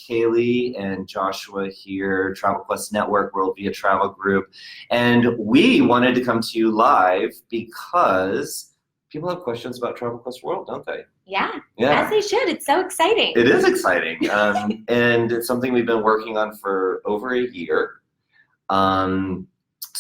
Kailee and Joshua here, Travel Quest Network, World Via Travel Group. And we wanted to come to you live because people have questions about Travel Quest World, don't they? Yeah, as they should. It's so exciting. It is exciting. And it's something we've been working on for over a year.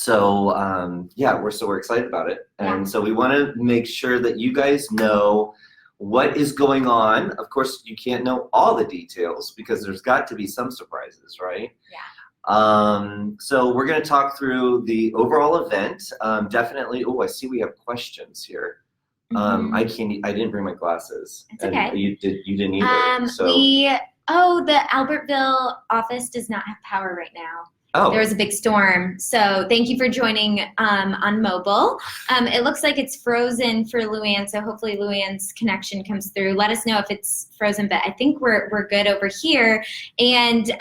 We're excited about it. And so we want to make sure that you guys know what is going on. Of course, you can't know all the details because there's got to be some surprises, right? Yeah. So we're going to talk through the overall event. Definitely. Oh, I see we have questions here. I didn't bring my glasses. It's okay. You didn't either. The Albertville office does not have power right now. Oh. There was a big storm. So thank you for joining on mobile. It looks like it's frozen for Luann, so hopefully Luann's connection comes through. Let us know if it's frozen, but I think we're good over here. And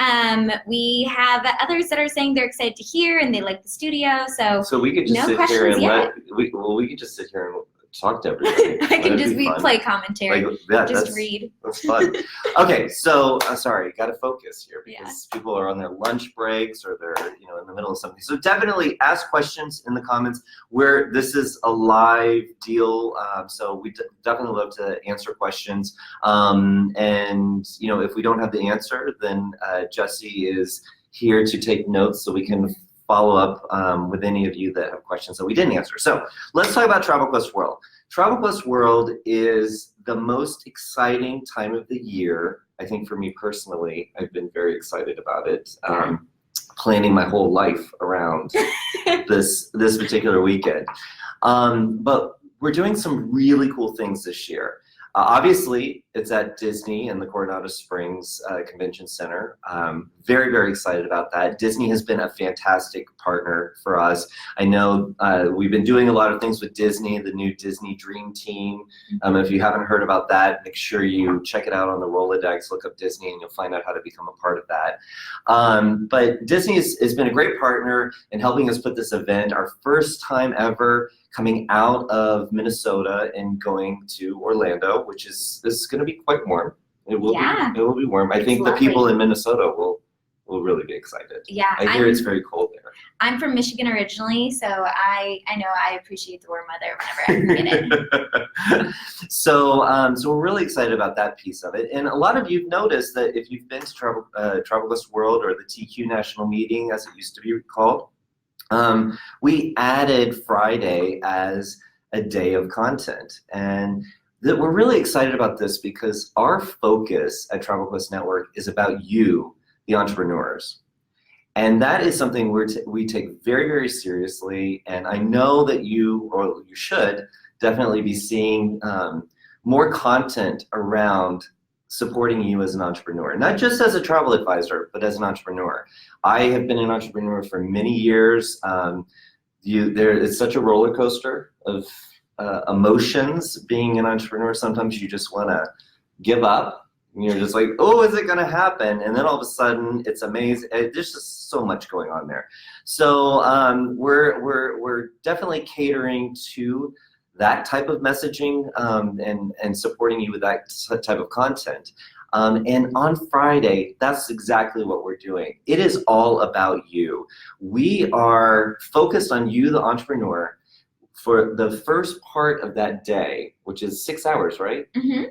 we have others that are saying they're excited to hear and they like the studio. So we could just sit here and we could just sit here and talk to everybody. I can just play commentary. Read. That's fun. Okay, so sorry, got to focus here because people are on their lunch breaks or they're in the middle of something. So definitely ask questions in the comments. This is a live deal, so we definitely love to answer questions. And if we don't have the answer, then Jesse is here to take notes so we can follow up with any of you that have questions that we didn't answer. So let's talk about Travel Quest World. Travel Quest World is the most exciting time of the year. I think for me personally, I've been very excited about it. Planning my whole life around this particular weekend. But we're doing some really cool things this year. Obviously, it's at Disney and the Coronado Springs Convention Center. Very, very excited about that. Disney has been a fantastic partner for us. I know we've been doing a lot of things with Disney, the new Disney Dream Team. If you haven't heard about that, make sure you check it out on the Rolodex, look up Disney, and you'll find out how to become a part of that. But Disney has been a great partner in helping us put this event, our first time ever coming out of Minnesota and going to Orlando, which is going to be quite warm. It will be warm. I think the people in Minnesota will really be excited. Yeah, I hear it's very cold there. I'm from Michigan originally, so I know I appreciate the warm weather whenever I can get it. So we're really excited about that piece of it. And a lot of you've noticed that if you've been to Travel Quest World or the TQ National Meeting, as it used to be called, we added Friday as a day of content. And we're really excited about this because our focus at Travel Quest Network is about you, the entrepreneurs. And that is something we take very, very seriously. And I know that you should definitely be seeing more content around supporting you as an entrepreneur, not just as a travel advisor, but as an entrepreneur. I have been an entrepreneur for many years. It's such a roller coaster of emotions being an entrepreneur. Sometimes you just want to give up. You're just like, oh, is it going to happen? And then all of a sudden, it's amazing. There's just so much going on there. So we're definitely catering to that type of messaging and supporting you with that type of content. And on Friday, that's exactly what we're doing. It is all about you. We are focused on you, the entrepreneur, for the first part of that day, which is 6 hours, right? Mm-hmm.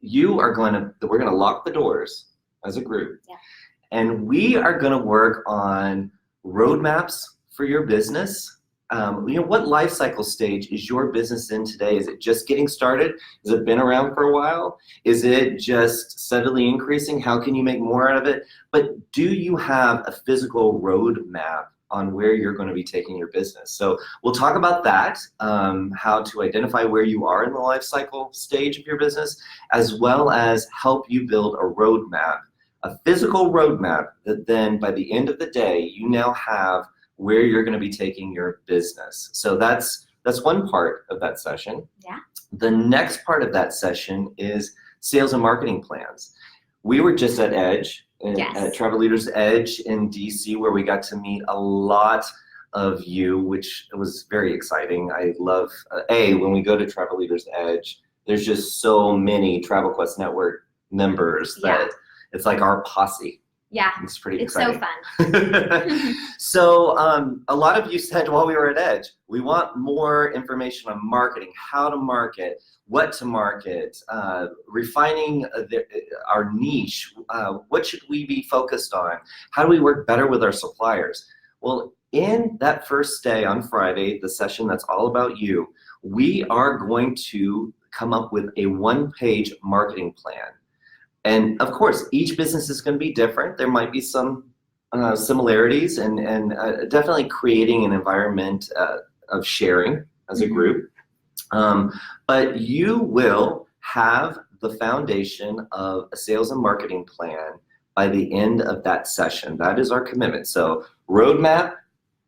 We're going to lock the doors as a group. Yeah. And we are going to work on roadmaps for your business. What life cycle stage is your business in today? Is it just getting started? Has it been around for a while? Is it just steadily increasing? How can you make more out of it? But do you have a physical roadmap on where you're going to be taking your business? So we'll talk about that, how to identify where you are in the life cycle stage of your business, as well as help you build a roadmap, a physical roadmap that then by the end of the day, you now have where you're going to be taking your business. So that's one part of that session. Yeah. The next part of that session is sales and marketing plans. We were just at Edge, at Travel Leaders Edge in DC, where we got to meet a lot of you, which was very exciting. I love, when we go to Travel Leaders Edge, there's just so many Travel Quest Network members that It's like our posse. Yeah, it's pretty it's exciting. so fun. So a lot of you said while we were at Edge, we want more information on marketing, how to market, what to market, refining our niche. What should we be focused on? How do we work better with our suppliers? Well, in that first day on Friday, the session that's all about you, we are going to come up with a one-page marketing plan. And of course, each business is going to be different. There might be some similarities, and definitely creating an environment of sharing as a group. But you will have the foundation of a sales and marketing plan by the end of that session. That is our commitment. So roadmap,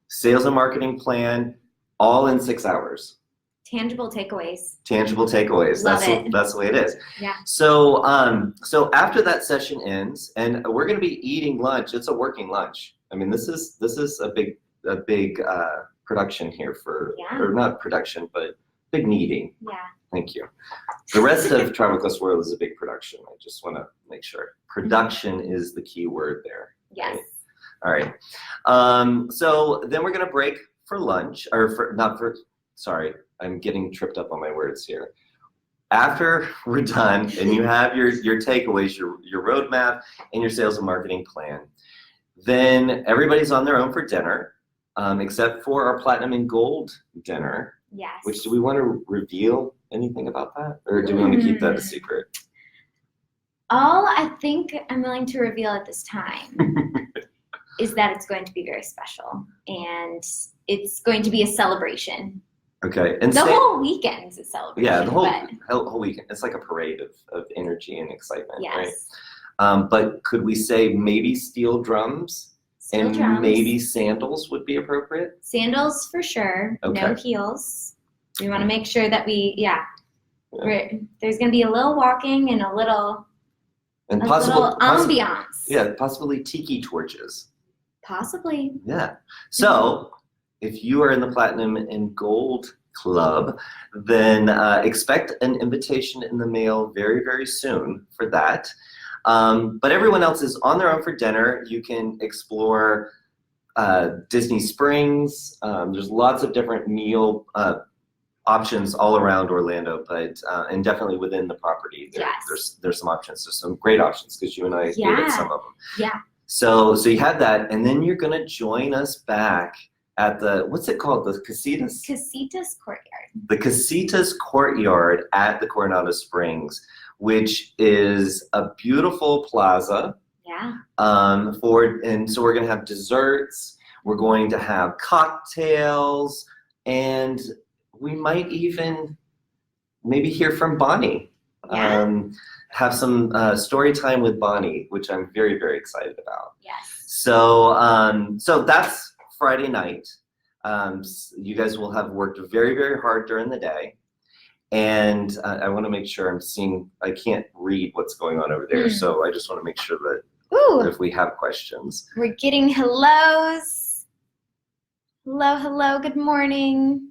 sales and marketing plan, all in 6 hours. Tangible takeaways. Tangible takeaways. Love That's it. that's the way it is. Yeah. So so after that session ends, and we're going to be eating lunch. It's a working lunch. I mean, this is a big production here for, or not production, but big meeting. Yeah. Thank you. The rest of Travel Quest World is a big production. I just want to make sure production is the key word there. Yes. Right? All right. So then we're going to break for lunch, sorry, I'm getting tripped up on my words here. After we're done and you have your takeaways, your roadmap, and your sales and marketing plan, then everybody's on their own for dinner, except for our platinum and gold dinner. Yes. Which, do we want to reveal anything about that, or do we want to keep that a secret? All I think I'm willing to reveal at this time is that it's going to be very special, and it's going to be a celebration. Okay. And the whole weekend's a celebration. Yeah, the whole weekend. It's like a parade of energy and excitement, yes. right? But could we say maybe steel drums? Steel drums. Maybe sandals would be appropriate? Sandals for sure. Okay. No heels. We want to make sure that there's going to be a little walking and a little ambiance. Yeah, possibly tiki torches. Possibly. Yeah. So if you are in the Platinum and Gold Club, then expect an invitation in the mail very, very soon for that. But everyone else is on their own for dinner. You can explore Disney Springs. There's lots of different meal options all around Orlando, but and definitely within the property. There's some options. There's some great options because you and I gave it some of them. Yeah. So you have that, and then you're gonna join us back at the, what's it called? The Casitas? Casitas Courtyard. The Casitas Courtyard at the Coronado Springs, which is a beautiful plaza. Yeah. And so we're gonna have desserts, we're going to have cocktails, and we might even maybe hear from Bonnie. Yeah. Have some story time with Bonnie, which I'm very, very excited about. Yes. So that's Friday night. You guys will have worked very, very hard during the day. And I want to make sure I'm seeing, I can't read what's going on over there. So I just want to make sure that if we have questions. We're getting hellos. Hello, good morning.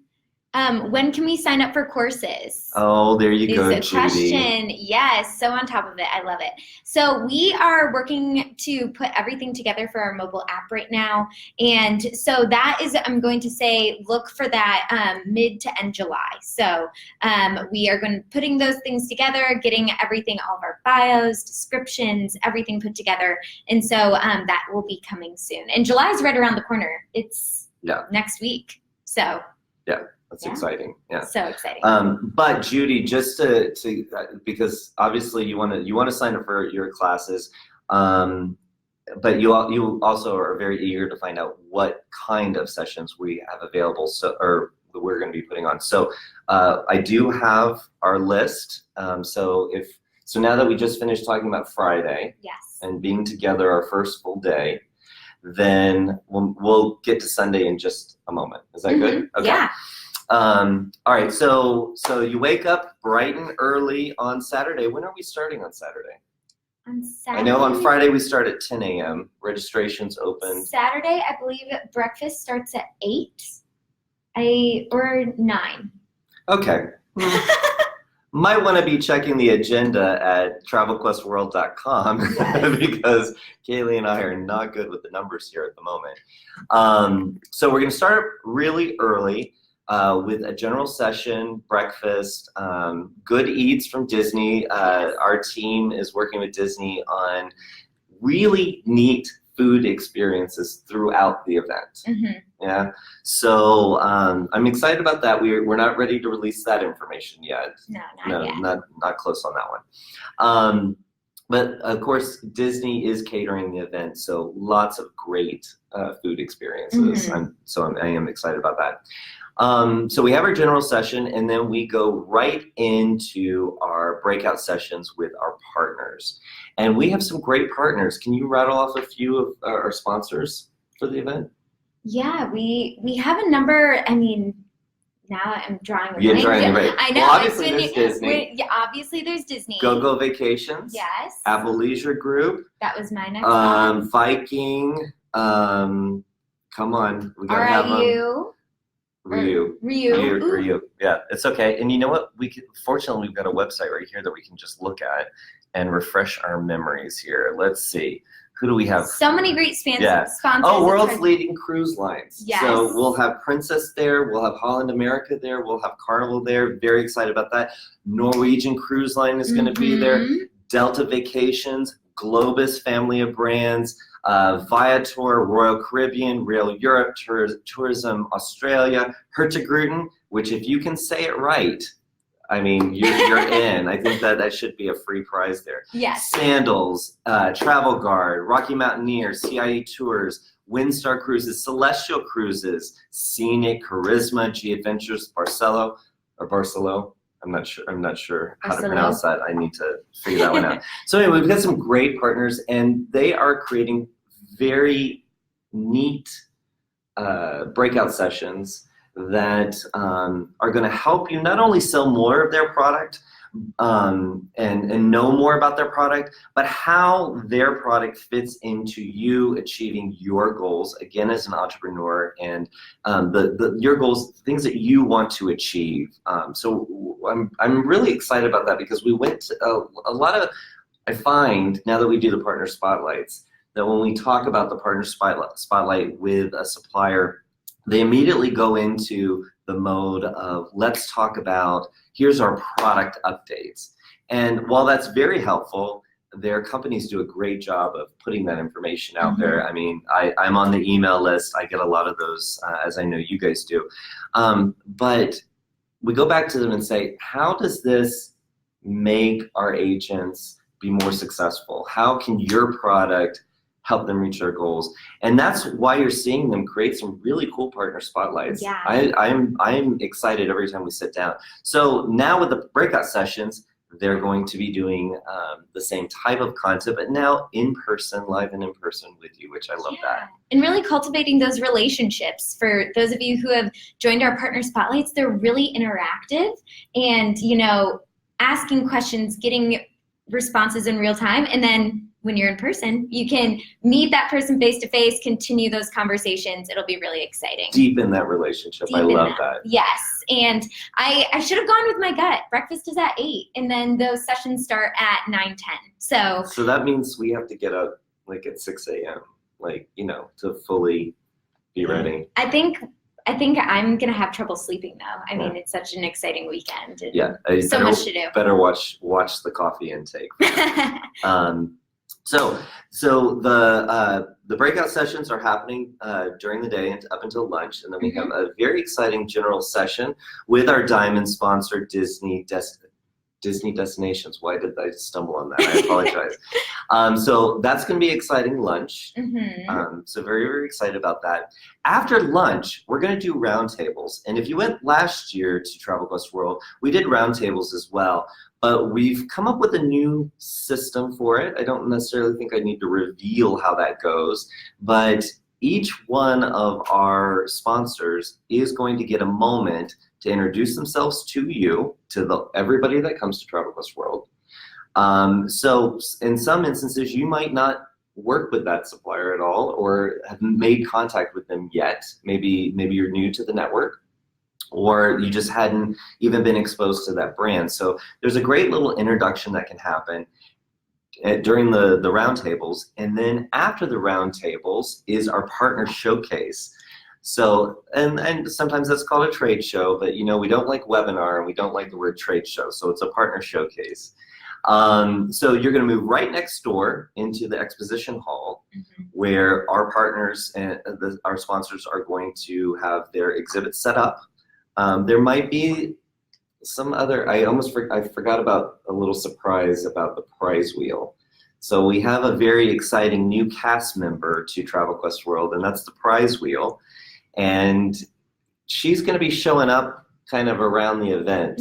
When can we sign up for courses? Oh, there you go, Judy. Is the question. Yes, so on top of it. I love it. So we are working to put everything together for our mobile app right now. And so that is, I'm going to say, look for that mid to end July. So we are putting those things together, getting everything, all of our bios, descriptions, everything put together. And so that will be coming soon. And July is right around the corner. It's next week. So. Yeah. That's exciting. Yeah. So exciting. But Judy, just to because obviously you want to sign up for your classes, but you also are very eager to find out what kind of sessions we have available. Or we're going to be putting on. So I do have our list. So now that we just finished talking about Friday, and being together our first full day, then we'll get to Sunday in just a moment. Is that good? Okay. Yeah. All right, so you wake up bright and early on Saturday. When are we starting on Saturday? On Saturday. I know on Friday we start at 10 a.m. Registration's open. Saturday, I believe breakfast starts at 8 or 9. Okay. might want to be checking the agenda at travelquestworld.com because Kaylee and I are not good with the numbers here at the moment. So we're going to start really early with a general session, breakfast, good eats from Disney. Our team is working with Disney on really neat food experiences throughout the event. Yeah, so I'm excited about that. We're not ready to release that information yet. No, not yet. Not close on that one. But of course, Disney is catering the event, so lots of great food experiences. I am excited about that. So we have our general session, and then we go right into our breakout sessions with our partners. And we have some great partners. Can you rattle off a few of our sponsors for the event? Yeah, we have a number. I mean, now I'm drawing a blank. I know. Well, obviously there's Disney. Obviously there's Disney. Go Vacations. Yes. Apple Leisure Group. That was my next one. Viking. Come on, we gotta have Ryu. Yeah, it's okay. And you know what? Fortunately, we've got a website right here that we can just look at and refresh our memories here. Let's see. Who do we have? So many great sponsors. Oh, world's leading cruise lines. Yes. So we'll have Princess there. We'll have Holland America there. We'll have Carnival there. Very excited about that. Norwegian Cruise Line is going to be there. Delta Vacations, Globus family of brands, Viator, Royal Caribbean, Rail Europe, Tourism Australia, Hurtigruten, which if you can say it right, I mean, you're in. I think that should be a free prize there. Yes. Sandals, Travel Guard, Rocky Mountaineer, CIA Tours, Windstar Cruises, Celestial Cruises, Scenic, Charisma, G Adventures, Barcelo. I'm not sure how to pronounce that. I need to figure that one out. So anyway, we've got some great partners, and they are creating very neat breakout sessions that are going to help you not only sell more of their product and know more about their product, but how their product fits into you achieving your goals, again, as an entrepreneur, and your goals, things that you want to achieve. So I'm really excited about that because we went to a lot of, I find, now that we do the partner spotlights, that when we talk about the partner spotlight with a supplier, they immediately go into the mode of, let's talk about, here's our product updates. And while that's very helpful, their companies do a great job of putting that information out there. I mean, I'm on the email list. I get a lot of those, as I know you guys do. But we go back to them and say, how does this make our agents be more successful? How can your product help them reach their goals? And that's why you're seeing them create some really cool partner spotlights. Yeah. I'm excited every time we sit down. So now with the breakout sessions, they're going to be doing the same type of content, but now in person, live and in person with you, which I love that. And really cultivating those relationships. For those of you who have joined our partner spotlights, they're really interactive and, you know, asking questions, getting responses in real time, and then when you're in person, you can meet that person face to face, continue those conversations. It'll be really exciting. Deepen that relationship. I love that. Yes. And I should have gone with my gut. Breakfast is at 8, and then those sessions start at 9:10. So that means we have to get up like at 6 a.m. like, you know, to fully be ready. I think I'm gonna have trouble sleeping though. I mean, it's such an exciting weekend. And so much to do. Better watch the coffee intake. So the breakout sessions are happening during the day and up until lunch, and then we have a very exciting general session with our diamond sponsor, Disney Destinations. Why did I stumble on that? I apologize. So that's going to be exciting lunch. So very, very excited about that. After lunch, we're going to do roundtables. And if you went last year to Travel Quest World, we did roundtables as well. But we've come up with a new system for it. I don't necessarily think I need to reveal how that goes, but each one of our sponsors is going to get a moment to introduce themselves to you, to everybody that comes to Travel Quest World. So in some instances, you might not work with that supplier at all or have made contact with them yet. Maybe you're new to the network. or you just hadn't even been exposed to that brand. So there's a great little introduction that can happen during the roundtables, and then after the roundtables is our partner showcase. So, and sometimes that's called a trade show, but we don't like webinar and we don't like the word trade show, so it's a partner showcase. So you're going to move right next door into the exposition hall, where our partners and our sponsors are going to have their exhibits set up. There might be some other, I forgot about a little surprise about the prize wheel. So we have a very exciting new cast member to Travel Quest World, and that's the prize wheel. And she's going to be showing up kind of around the event.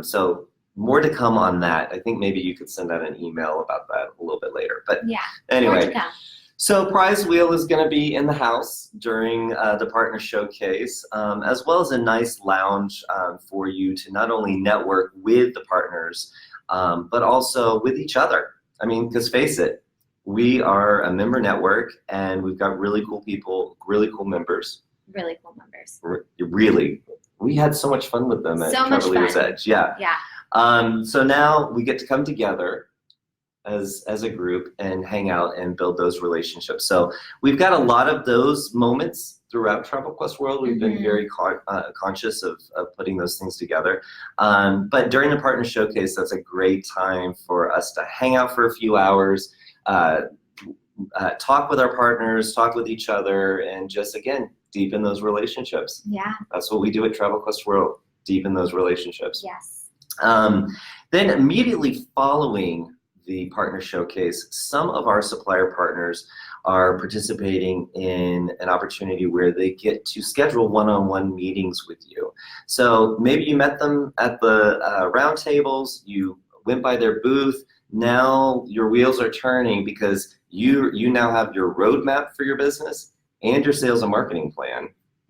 So more to come on that. I think maybe you could send out an email about that a little bit later. But yeah, anyway, so prize wheel is going to be in the house during the partner showcase, as well as a nice lounge for you to not only network with the partners, but also with each other. I mean, because face it, we are a member network, and we've got really cool people, really cool members. Really cool members. Really, we had so much fun with them at Travel Leaders Edge. Yeah. So now we get to come together as a group and hang out and build those relationships. So we've got a lot of those moments throughout Travel Quest World. We've been very conscious of putting those things together. But during the partner showcase, that's a great time for us to hang out for a few hours, talk with our partners, talk with each other, and just, again, deepen those relationships. Yeah. That's what we do at Travel Quest World, deepen those relationships. Yes. Then immediately following the partner showcase, some of our supplier partners are participating in an opportunity where they get to schedule one-on-one meetings with you. So maybe you met them at the roundtables, you went by their booth, now your wheels are turning because you now have your roadmap for your business and your sales and marketing plan.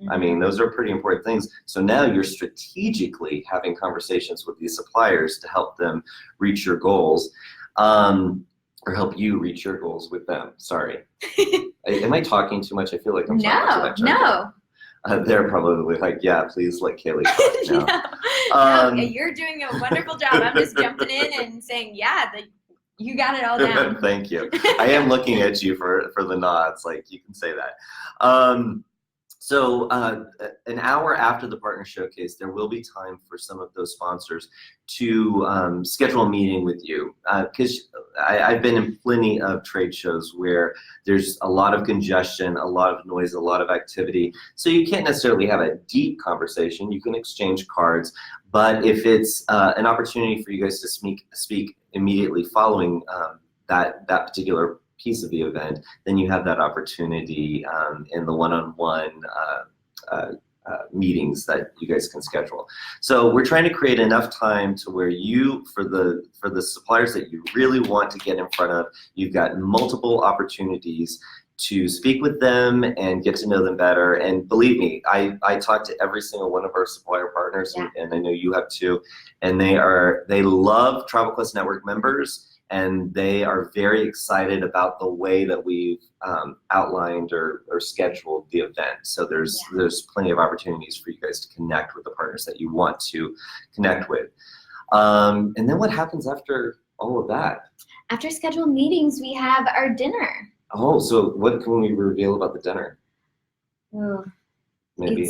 I mean, those are pretty important things. So now you're strategically having conversations with these suppliers to help them reach your goals, or help you reach your goals with them. Sorry. Am I talking too much? I feel like I'm talking too much. No. They're probably like, yeah, please let Kaylee talk now. No, you're doing a wonderful job. I'm just jumping in and saying, yeah, you got it all down. Thank you. I am looking at you for the nods. Like, you can say that. So an hour after the partner showcase, there will be time for some of those sponsors to schedule a meeting with you. Because I've been in plenty of trade shows where there's a lot of congestion, a lot of noise, a lot of activity. So you can't necessarily have a deep conversation. You can exchange cards. But if it's an opportunity for you guys to speak immediately following that particular piece of the event, then you have that opportunity in the one-on-one meetings that you guys can schedule. So we're trying to create enough time to where you, for the suppliers that you really want to get in front of, you've got multiple opportunities to speak with them and get to know them better. And believe me, I talk to every single one of our supplier partners, and I know you have too, and they love Travel Quest Network members, and they are very excited about the way that we've outlined or scheduled the event. So there's plenty of opportunities for you guys to connect with the partners that you want to connect with. And then what happens after all of that? After scheduled meetings, we have our dinner. Oh, so what can we reveal about the dinner? Oh, maybe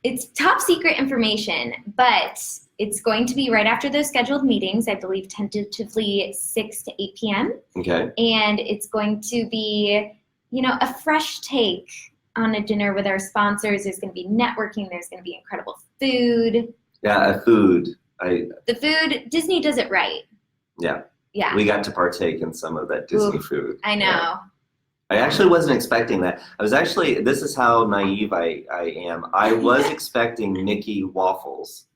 it's top secret information, but it's going to be right after those scheduled meetings, I believe tentatively 6 to 8 p.m. Okay. And it's going to be, a fresh take on a dinner with our sponsors. There's going to be networking. There's going to be incredible food. Yeah, food. The food, Disney does it right. Yeah. Yeah. We got to partake in some of that Disney food. I know. Yeah. I actually wasn't expecting that. This is how naive I am. I was expecting Mickey waffles,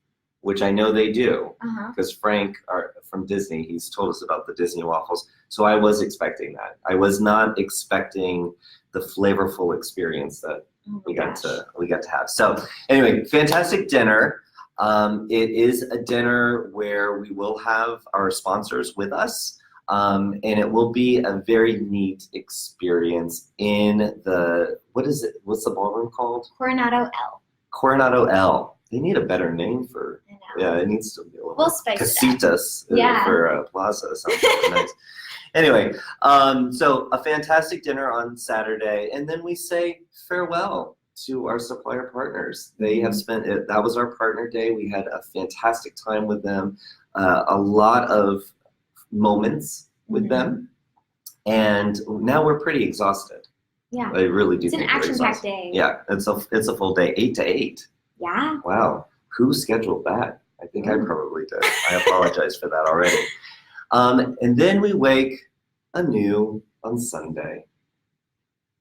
which I know they do, because Frank from Disney, he's told us about the Disney waffles. So I was expecting that. I was not expecting the flavorful experience that we got to have. So anyway, fantastic dinner. It is a dinner where we will have our sponsors with us, and it will be a very neat experience in the, what's the ballroom called? Coronado L. Coronado L. They need a better name for. I know. Yeah, it needs to be a little. We'll spice Casitas it up. Yeah. For Plaza. Sounds nice. Anyway, so a fantastic dinner on Saturday, and then we say farewell to our supplier partners. They have spent it. That was our partner day. We had a fantastic time with them, a lot of moments with them, and now we're pretty exhausted. Yeah, I really do. It's an think we're action-packed exhausted. day. Yeah, it's a full day, 8 to 8. Yeah. Wow, who scheduled that? I think I probably did. I apologize for that already. And then we wake anew on Sunday.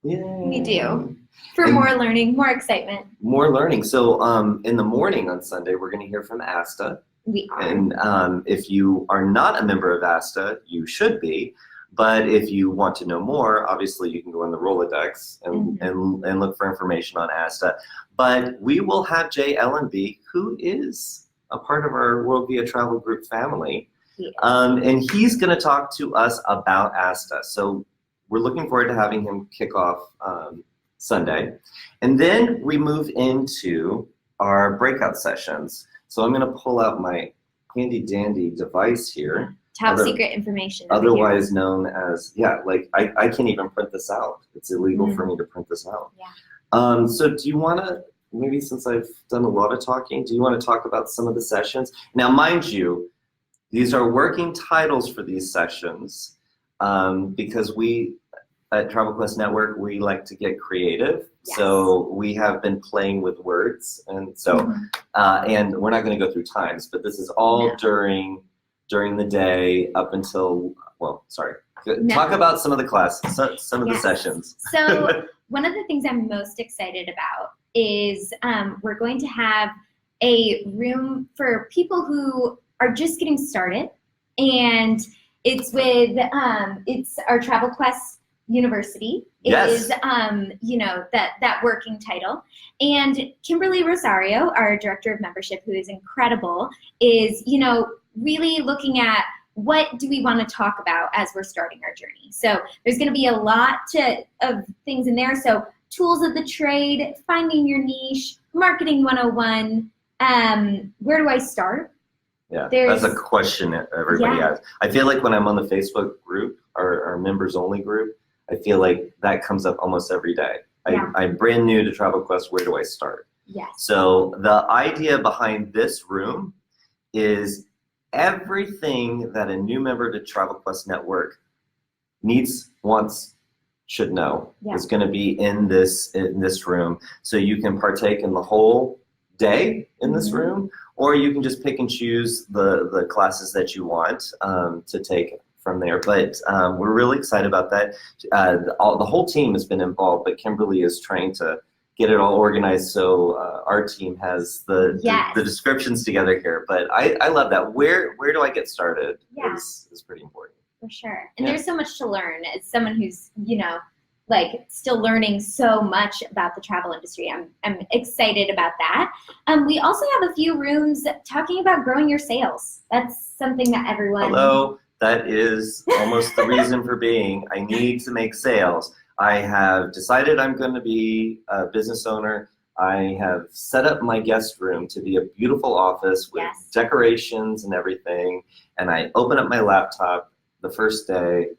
Yay. We do. For more learning, more excitement. More learning. So in the morning on Sunday, we're going to hear from ASTA. We are. And if you are not a member of ASTA, you should be. But if you want to know more, obviously you can go on the Rolodex and look for information on ASTA. But we will have Jay Ellenby, who is a part of our World Via Travel Group family. And he's going to talk to us about ASTA. So we're looking forward to having him kick off Sunday. And then we move into our breakout sessions. So I'm going to pull out my handy dandy device here. Top secret information. Otherwise known as, like I can't even print this out. It's illegal for me to print this out. Yeah. So do you want to, maybe since I've done a lot of talking, do you want to talk about some of the sessions? Now, mind you, these are working titles for these sessions because we, at Travel Quest Network, we like to get creative. Yes. So we have been playing with words. And so, and we're not going to go through times, but this is all during the day up until, talk about some of the classes, some of the sessions. So one of the things I'm most excited about is we're going to have a room for people who are just getting started, and it's with it's our Travel Quest University. It is that working title. And Kimberly Rosario, our director of membership, who is incredible, is really looking at what do we want to talk about as we're starting our journey. So there's going to be a lot of things in there. So tools of the trade, finding your niche, marketing 101, where do I start? Yeah, that's a question that everybody has. I feel like when I'm on the Facebook group, our members only group, I feel like that comes up almost every day. I'm brand new to Travel Quest, where do I start? Yes. So the idea behind this room is everything that a new member to Travel Quest Network needs, wants, should know is going to be in this room. So you can partake in the whole day in this room, or you can just pick and choose the classes that you want to take from there. But we're really excited about that. The whole team has been involved, but Kimberly is trying to get it all organized so our team has the descriptions together here. But I love that. Where do I get started is pretty important. For sure. And there's so much to learn. As someone who's, still learning so much about the travel industry, I'm excited about that. We also have a few rooms talking about growing your sales. That's something that everyone... Hello. That is almost the reason for being. I need to make sales. I have decided I'm going to be a business owner. I have set up my guest room to be a beautiful office with decorations and everything. And I open up my laptop the first day.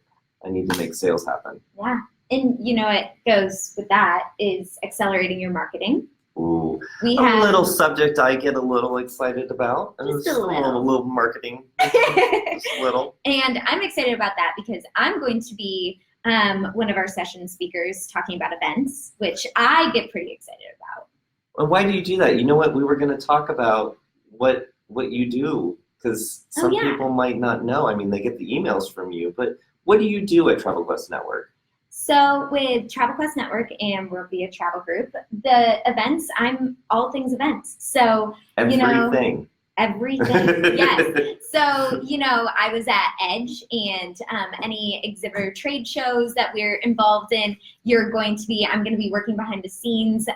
I need to make sales happen. Yeah. And it goes with that is accelerating your marketing. Ooh, a little subject I get a little excited about. Just a little marketing, just a little. And I'm excited about that because I'm going to be one of our session speakers talking about events, which I get pretty excited about. Well, why do you do that? You know what? We were going to talk about what you do because some people might not know. I mean, they get the emails from you, but what do you do at Travel Quest Network? So with Travel Quest Network and World Via Travel Group, the events, I'm all things events. So, everything. Everything, yes. So, I was at Edge and any exhibitor trade shows that we're involved in, I'm going to be working behind the scenes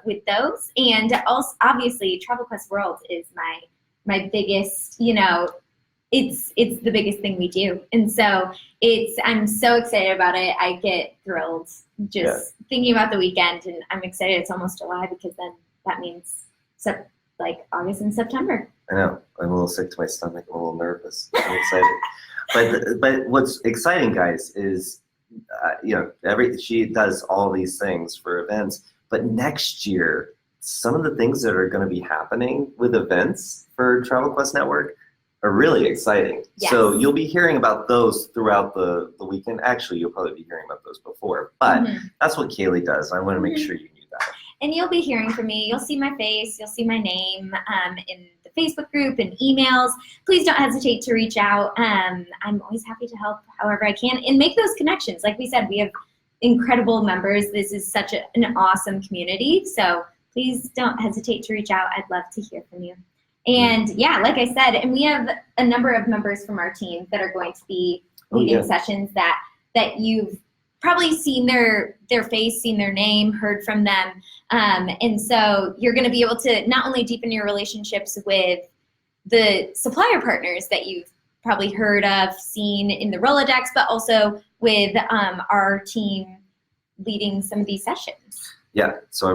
with those. And also, obviously, Travel Quest World is my biggest, it's the biggest thing we do. And so I'm so excited about it. I get thrilled just thinking about the weekend, and I'm excited it's almost July because then that means like August and September. I know. I'm a little sick to my stomach. I'm a little nervous. I'm excited. But what's exciting, guys, is she does all these things for events. But next year, some of the things that are going to be happening with events for Travel Quest Network are really exciting. Yes. So you'll be hearing about those throughout the weekend. Actually, you'll probably be hearing about those before. But that's what Kailee does. I want to make sure you knew that. And you'll be hearing from me. You'll see my face. You'll see my name in the Facebook group and emails. Please don't hesitate to reach out. I'm always happy to help however I can and make those connections. Like we said, we have incredible members. This is such an awesome community. So please don't hesitate to reach out. I'd love to hear from you. And yeah, like I said, and we have a number of members from our team that are going to be leading sessions that you've probably seen their face, seen their name, heard from them. And so you're going to be able to not only deepen your relationships with the supplier partners that you've probably heard of, seen in the Rolodex, but also with our team leading some of these sessions. Yeah, so I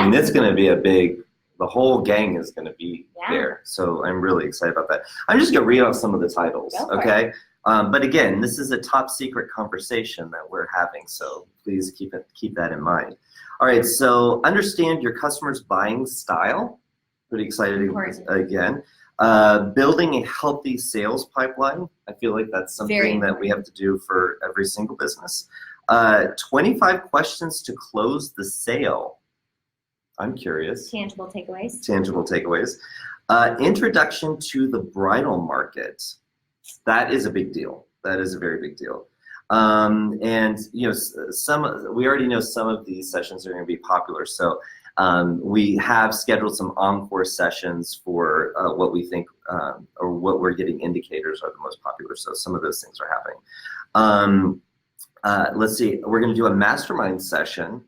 mean, it's going to be the whole gang is going to be there. So I'm really excited about that. I'm just going to read off some of the titles, okay? But again, this is a top secret conversation that we're having, so please keep that in mind. All right, so understand your customer's buying style. Pretty excited again. Building a healthy sales pipeline. I feel like that's something that we have to do for every single business. 25 questions to close the sale. I'm curious. Tangible takeaways. Tangible takeaways. Introduction to the bridal market. That is a big deal. That is a very big deal. And we already know some of these sessions are going to be popular. So we have scheduled some encore sessions for what we think or what we're getting indicators are the most popular. So some of those things are happening. Let's see. We're going to do a mastermind session.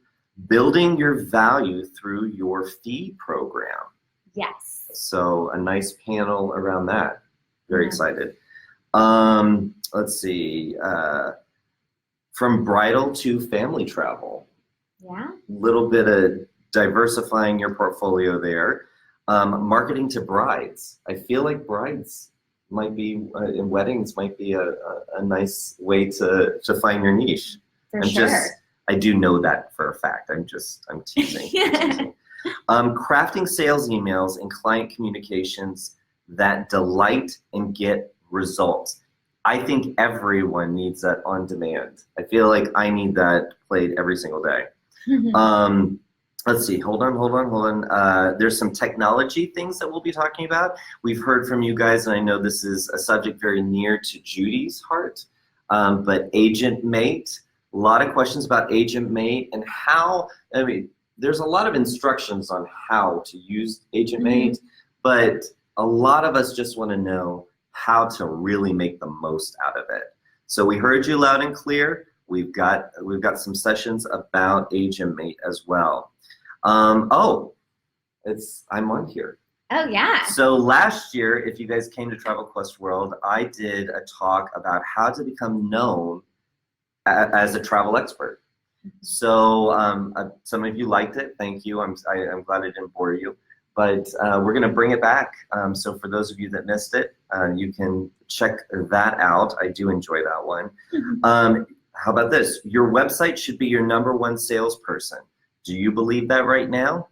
Building your value through your fee program. Yes. So a nice panel around that. Very excited. Let's see. From bridal to family travel. Yeah. Little bit of diversifying your portfolio there. Marketing to brides. I feel like brides might be in weddings might be a nice way to find your niche. For sure. I do know that for a fact. I'm teasing. Crafting sales emails and client communications that delight and get results. I think everyone needs that on demand. I feel like I need that played every single day. Let's see. Hold on. There's some technology things that we'll be talking about. We've heard from you guys, and I know this is a subject very near to Judy's heart, but Agent Mate. A lot of questions about Agent Mate and how, there's a lot of instructions on how to use Agent Mate, but a lot of us just want to know how to really make the most out of it. So we heard you loud and clear. We've got some sessions about Agent Mate as well. I'm on here. Oh yeah. So last year, if you guys came to Travel Quest World, I did a talk about how to become known as a travel expert. So some of you liked it. Thank you. I'm glad I didn't bore you. But we're going to bring it back. So for those of you that missed it, you can check that out. I do enjoy that one. How about this? Your website should be your #1 salesperson. Do you believe that right now?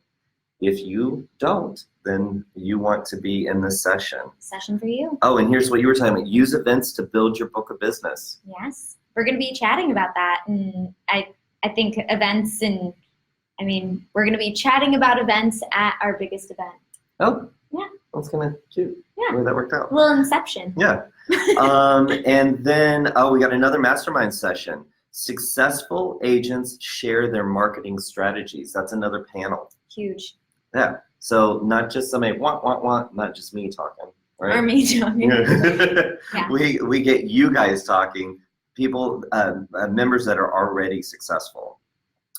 If you don't, then you want to be in this session. Session for you. Oh, and here's what you were talking about. Use events to build your book of business. Yes. We're going to be chatting about that. And I think events we're going to be chatting about events at our biggest event. Oh. Yeah. That's kind of cute. Yeah. The way that worked out. A little inception. Yeah. And then, we got another mastermind session. Successful agents share their marketing strategies. That's another panel. Huge. Yeah. So not just somebody want, not just me talking. Right? Or me talking. Yeah. We get you guys talking. People, members that are already successful.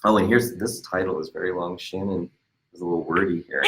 Oh, and this title is very long. Shannon is a little wordy here.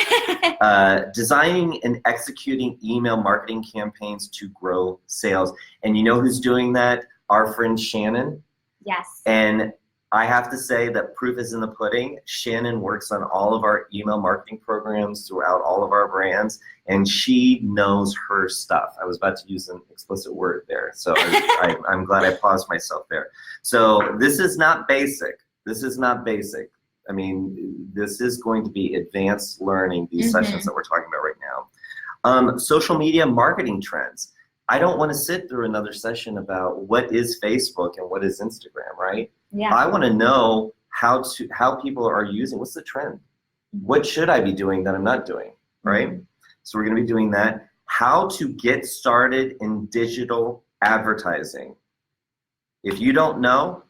Designing and executing email marketing campaigns to grow sales. And you know who's doing that? Our friend Shannon. Yes. And I have to say that proof is in the pudding. Shannon works on all of our email marketing programs throughout all of our brands, and she knows her stuff. I was about to use an explicit word there, so I'm glad I paused myself there. So this is not basic. This is not basic. I mean, this is going to be advanced learning, these sessions that we're talking about right now. Social media marketing trends. I don't want to sit through another session about what is Facebook and what is Instagram, right? Yeah. I want to know how people are using, what's the trend? What should I be doing that I'm not doing, right? So we're going to be doing that. How to get started in digital advertising. If you don't know,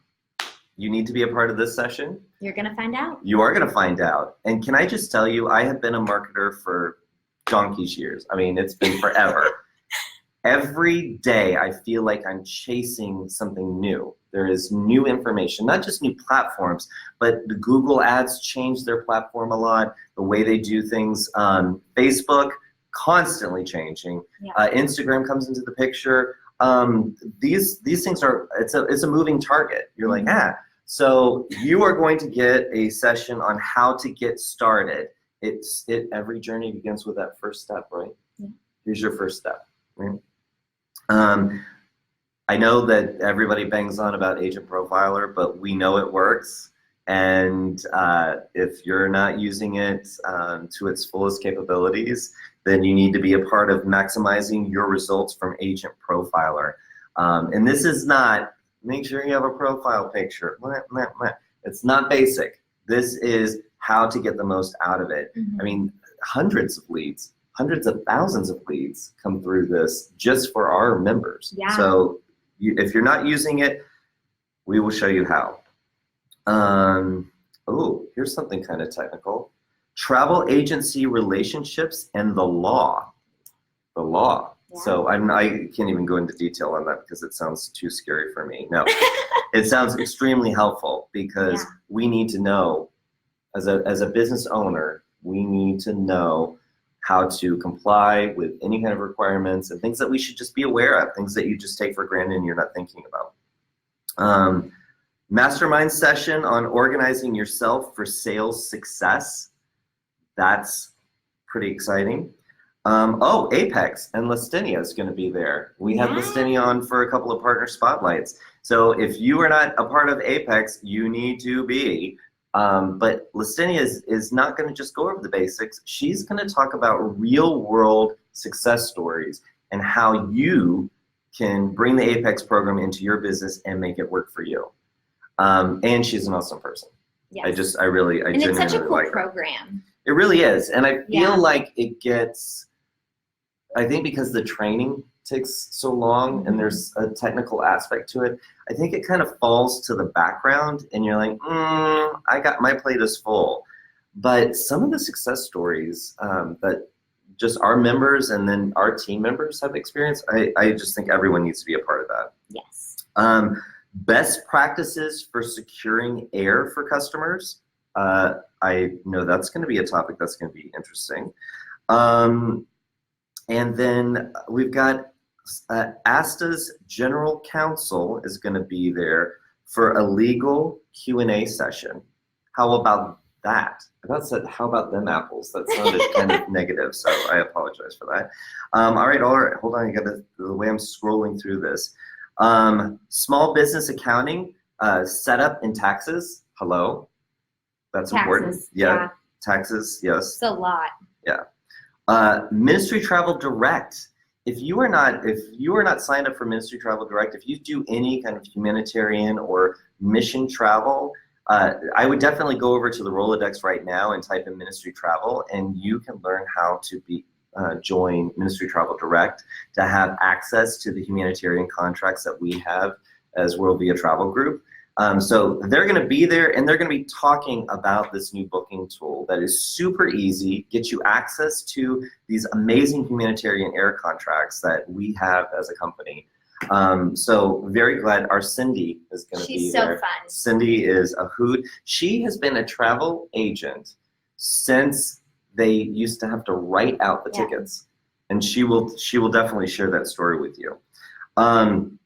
you need to be a part of this session. You're going to find out. You are going to find out. And can I just tell you, I have been a marketer for donkey's years. I mean, it's been forever. Every day I feel like I'm chasing something new. There is new information, not just new platforms, but the Google ads changed their platform a lot, the way they do things. Facebook, constantly changing. Yeah. Instagram comes into the picture. These things are, it's a moving target. You're like, So you are going to get a session on how to get started. Every journey begins with that first step, right? Yeah. Here's your first step, right? I know that everybody bangs on about Agent Profiler, but we know it works. And if you're not using it to its fullest capabilities, then you need to be a part of maximizing your results from Agent Profiler. And this is not, make sure you have a profile picture. It's not basic. This is how to get the most out of it. I mean, hundreds of leads. Hundreds of thousands of leads come through this just for our members. Yeah. So if you're not using it, we will show you how. Oh, here's something kind of technical. Travel agency relationships and the law. The law. Yeah. So I can't even go into detail on that because it sounds too scary for me. No, it sounds extremely helpful because we need to know, as a business owner, we need to know how to comply with any kind of requirements and things that we should just be aware of, things that you just take for granted and you're not thinking about. Mastermind session on organizing yourself for sales success. That's pretty exciting. Oh, Apex and Listinia is going to be there. We had Listinia on for a couple of partner spotlights. So if you are not a part of Apex, you need to be. But Listinia is not going to just go over the basics. She's going to talk about real world success stories and how you can bring the Apex program into your business and make it work for you. And she's an awesome person. Yes. I genuinely like her. And it's such a cool program. It really is. And I feel like it gets, I think because the training takes so long and there's a technical aspect to it, I think it kind of falls to the background and you're like, my plate is full. But some of the success stories that just our members and then our team members have experienced, I just think everyone needs to be a part of that. Yes. Best practices for securing air for customers. I know that's going to be a topic that's going to be interesting. And then we've got ASTA's General Counsel is going to be there for a legal Q&A session. How about that? I about said, how about them apples? That sounded kind of negative, so I apologize for that. All right, hold on. The way I'm scrolling through this. Small business accounting, setup and taxes. Hello. That's important. Yeah. Taxes, yes. It's a lot. Yeah. Ministry Travel Direct. If you are not signed up for Ministry Travel Direct, if you do any kind of humanitarian or mission travel, I would definitely go over to the Rolodex right now and type in Ministry Travel, and you can learn how to join Ministry Travel Direct to have access to the humanitarian contracts that we have as World Via Travel Group. So they're going to be there and they're going to be talking about this new booking tool that is super easy, gets you access to these amazing humanitarian air contracts that we have as a company. So very glad our Cindy is going to be there. She's so fun. Cindy is a hoot. She has been a travel agent since they used to have to write out the tickets, and she will definitely share that story with you. And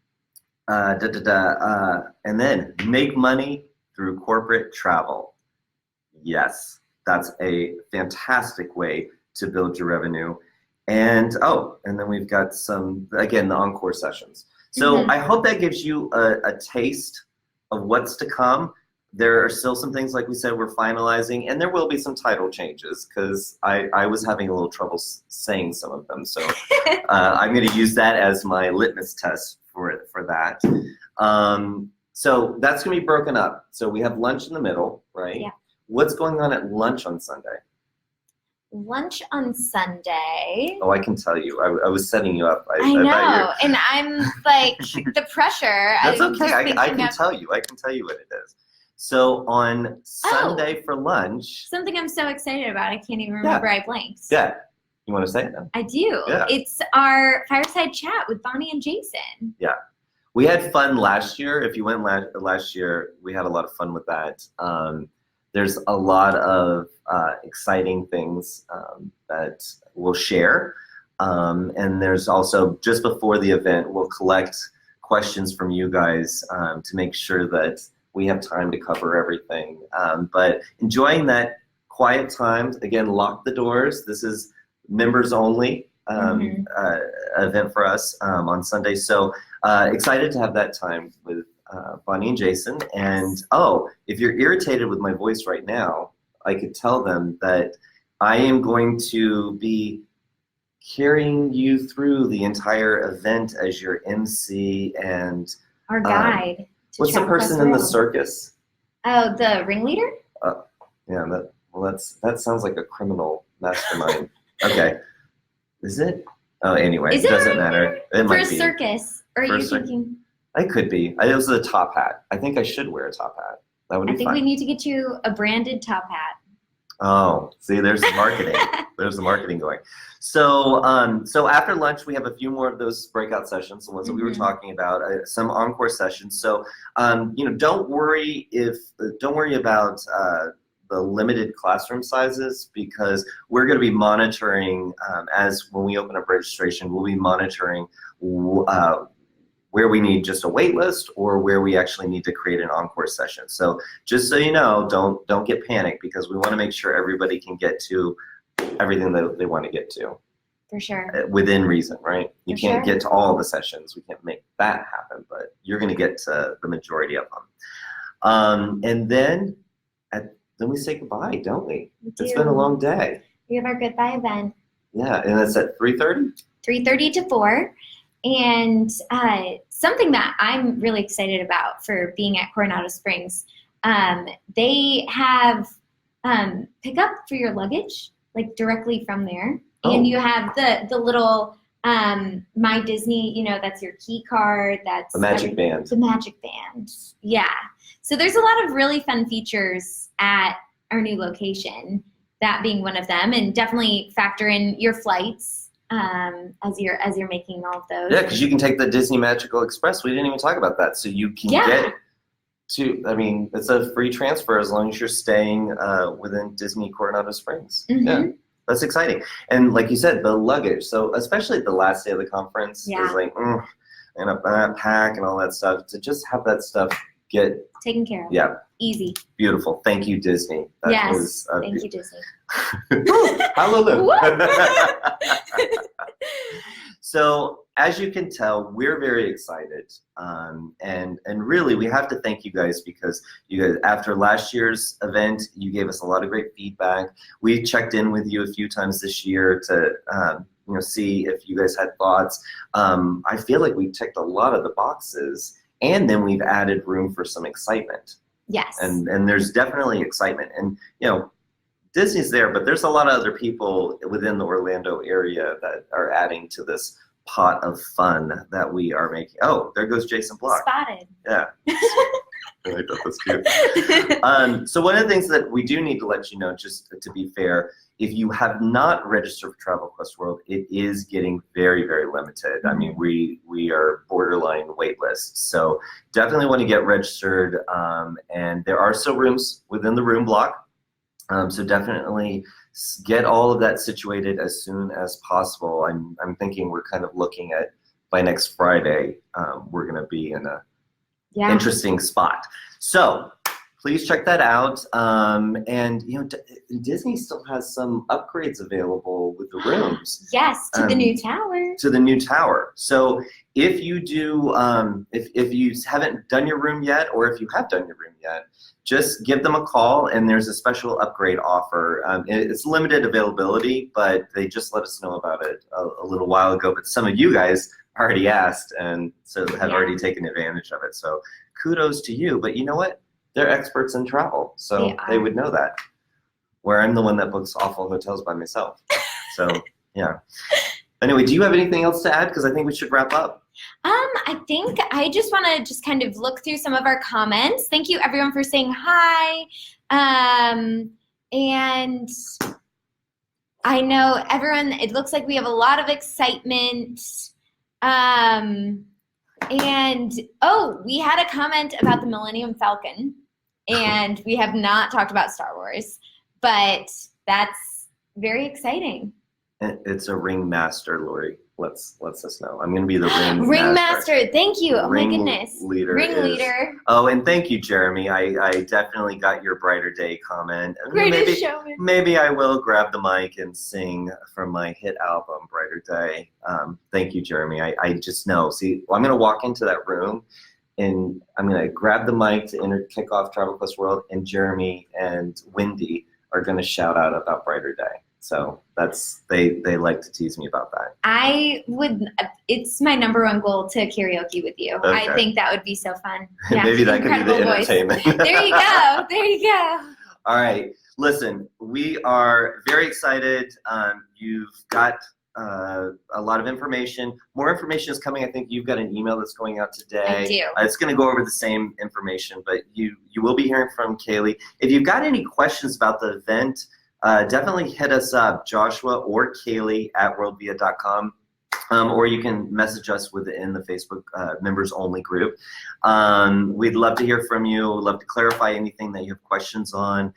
then make money through corporate travel. Yes, that's a fantastic way to build your revenue. And then we've got some, again, the encore sessions. So I hope that gives you a taste of what's to come. There are still some things, like we said, we're finalizing, and there will be some title changes because I was having a little trouble saying some of them. So I'm going to use that as my litmus test for that. So that's going to be broken up. So we have lunch in the middle, right? Yeah. What's going on at lunch on Sunday? Lunch on Sunday. Oh, I can tell you. I was setting you up. I know, and I'm like the pressure. That's I'm okay. just I thinking can of tell you. I can tell you what it is. So on Sunday for lunch. something I'm so excited about. I can't even remember. I blanked. Yeah. You want to say it now? I do. Yeah. It's our fireside chat with Bonnie and Jason. Yeah. We had fun last year. If you went last year, we had a lot of fun with that. There's a lot of exciting things that we'll share. And there's also, just before the event, we'll collect questions from you guys to make sure that we have time to cover everything. But enjoying that quiet time. Again, lock the doors. This is members only event for us on Sunday. So excited to have that time with Bonnie and Jason. And if you're irritated with my voice right now, I could tell them that I am going to be carrying you through the entire event as your MC and our guide. What's the person in the circus? Oh, the ringleader? Yeah, that sounds like a criminal mastermind. Okay. Is it? Oh, anyway, it doesn't matter. It for might a be. circus? Or are you thinking? I could be. It was a top hat. I think I should wear a top hat. That would be fun. I think we need to get you a branded top hat. Oh, see, there's the marketing. There's the marketing going. So after lunch, we have a few more of those breakout sessions, the ones that we were talking about, some encore sessions. So, don't worry about the limited classroom sizes, because we're going to be monitoring as when we open up registration, we'll be monitoring where we need just a wait list or where we actually need to create an encore session. So just so you know, don't get panicked, because we want to make sure everybody can get to everything that they want to get to. For sure. Within reason, right? You can't get to all the sessions. We can't make that happen, but you're going to get to the majority of them. And then we say goodbye, don't we? It's been a long day. We have our goodbye event. Yeah, and it's at 3:30? 3:30 to 4. And something that I'm really excited about for being at Coronado Springs, they have pick up for your luggage, like directly from there. And you have the little My Disney, that's your key card. That's the Magic Band. The Magic Band, yeah. So there's a lot of really fun features at our new location, that being one of them, and definitely factor in your flights as you're making all of those. Yeah, because you can take the Disney Magical Express. We didn't even talk about that. So you can get to, it's a free transfer as long as you're staying within Disney Coronado Springs. Yeah, that's exciting. And like you said, the luggage. So especially the last day of the conference is like, and a pack and all that stuff. To just have that stuff get taken care of. Yeah. Easy. Beautiful. Thank you, Disney. Yes. Thank you, Disney. Hallelujah. So as you can tell, we're very excited, and really we have to thank you guys, because you guys, after last year's event, you gave us a lot of great feedback. We checked in with you a few times this year to see if you guys had thoughts. I feel like we ticked a lot of the boxes, and then we've added room for some excitement. Yes. And there's definitely excitement, and Disney's there, but there's a lot of other people within the Orlando area that are adding to this pot of fun that we are making. Oh, there goes Jason Block. Spotted. Yeah. I thought that's cute. So one of the things that we do need to let you know, just to be fair, if you have not registered for Travel Quest World, it is getting very, very limited. I mean, we are borderline wait lists. So definitely want to get registered. And there are still rooms within the room block. So definitely get all of that situated as soon as possible. I'm thinking we're kind of looking at, by next Friday, we're going to be in a interesting spot. So please check that out. And you know, Disney still has some upgrades available with the rooms. Yes, to the new tower. To the new tower. So if you do, if you haven't done your room yet, or if you have done your room yet, just give them a call, and there's a special upgrade offer. It's limited availability, but they just let us know about it a little while ago. But some of you guys already asked, and so have already taken advantage of it. So kudos to you. But you know what? They're experts in travel, so they would know that. Where I'm the one that books awful hotels by myself. So yeah. Anyway, do you have anything else to add? Because I think we should wrap up. I think I just want to just kind of look through some of our comments. Thank you everyone for saying hi. And I know everyone, it looks like we have a lot of excitement. And oh, we had a comment about the Millennium Falcon, and we have not talked about Star Wars, but that's very exciting. It's a ringmaster, Lori. Let's us know. I'm gonna be the ringmaster. Thank you. Oh my goodness. Ringleader. Oh, and thank you, Jeremy. I definitely got your Brighter Day comment. Greatest showman. Maybe I will grab the mic and sing from my hit album, Brighter Day. Thank you, Jeremy. I just know. See, I'm gonna walk into that room, and I'm gonna grab the mic to kick off Travel Quest World, and Jeremy and Wendy are gonna shout out about Brighter Day. So they like to tease me about that. It's my #1 goal to karaoke with you. Okay. I think that would be so fun. Yeah, maybe that could be the entertainment. There you go. There you go. All right. Listen, we are very excited. You've got a lot of information. More information is coming. I think you've got an email that's going out today. I do. It's going to go over the same information, but you will be hearing from Kailee. If you've got any questions about the event, definitely hit us up, Joshua or Kailee at worldvia.com, or you can message us within the Facebook members only group. We'd love to hear from you. We'd love to clarify anything that you have questions on.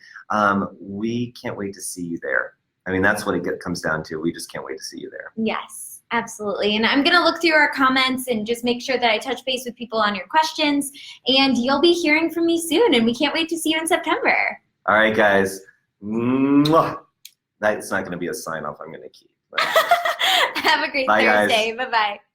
We can't wait to see you there. I mean, that's what it comes down to. We just can't wait to see you there. Yes, absolutely. And I'm going to look through our comments and just make sure that I touch base with people on your questions. And you'll be hearing from me soon. And we can't wait to see you in September. All right, guys. Mwah. That's not going to be a sign off I'm going to keep. Have a great Bye, Thursday. Guys. Bye-bye.